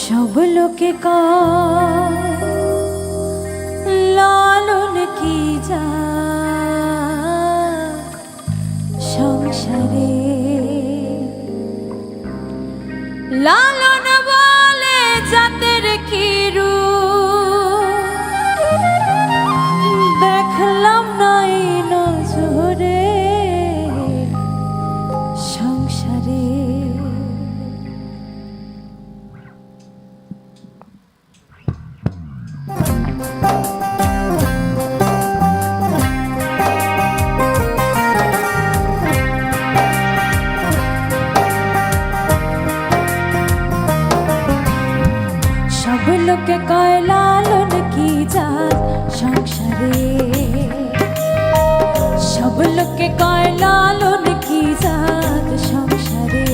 সব লোকে লালন কি যা সংসারে লালন বলে জাতের কি রূপ দেখলাম নাই নজরে সংসারে। সব লোকে কয় লালন কি জাত সংসারে, সব লোকে কয় লালন কি জাত সংসারে।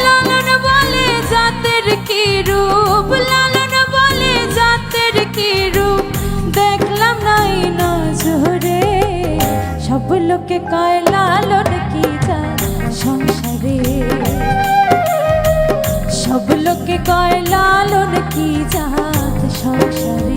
লালন বলে জাতের কি রূপ, লালন বলে জাতের কি রূপ দেখলাম নাই নজরে। সব লোকে কয় লালন কি জাত সংসারে, সব লোকে কয় লালন কি জাত সংসারে।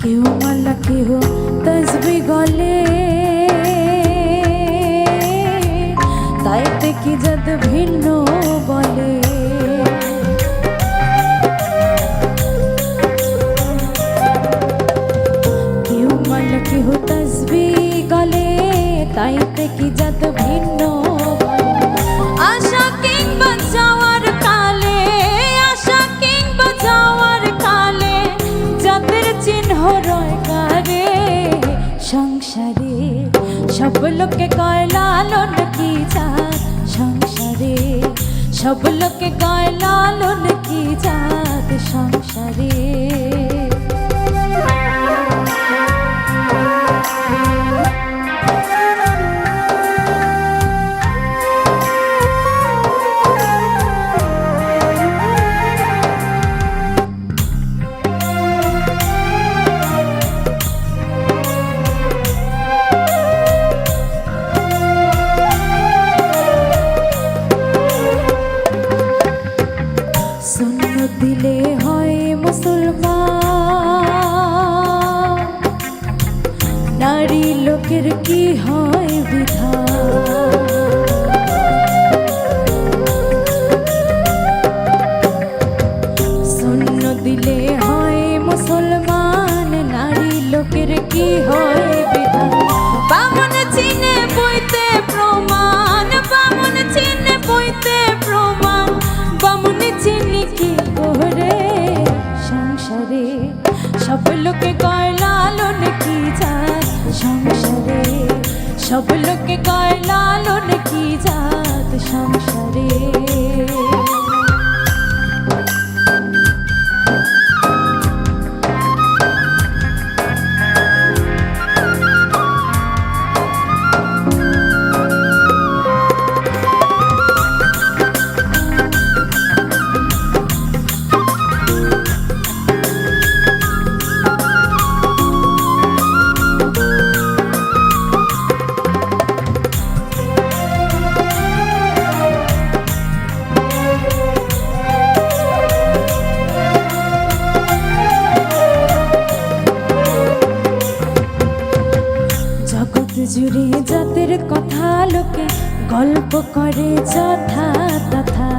কেউ মালা কেউ তসবি গলে, তাইতে কি জাত ভিন্ন বলে। কেউ মালা কেউ তসবি গলে, তাইতে কি জাত ভিন্ন বলে। আশা কিংবা যাওয়ার কালে, আশা কিংবা যাওয়ার কালে জাতের চিহ্ন রয় কারে সংসারে। সব লোকে কয় লালন কি জাত সংসারে, সব লোকে কয় লালন কি জাত সংসারে। দিলে হয় মুসলমান, নারী লোকের কি হয় বিধান। শূন্য দিলে হয় মুসলমান, নারী লোকের কি হয় বিধান। বামন চিনে বইতে প্রমাণ, বামন চিনে বইতে প্রমাণ, বামন চিনি কি করে সংসারে। সব লোকে কয় লালন কি জাত সংসারে, সব লোকে কয় লালন কি জাত সংসারে। জুড়ে জাতের কথা লোকে গল্প করে যথা তথা।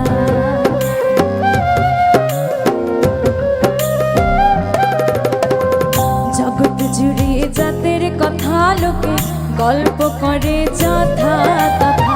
জগৎ জুড়ে জাতের কথা লোকে গল্প করে যথা তথা।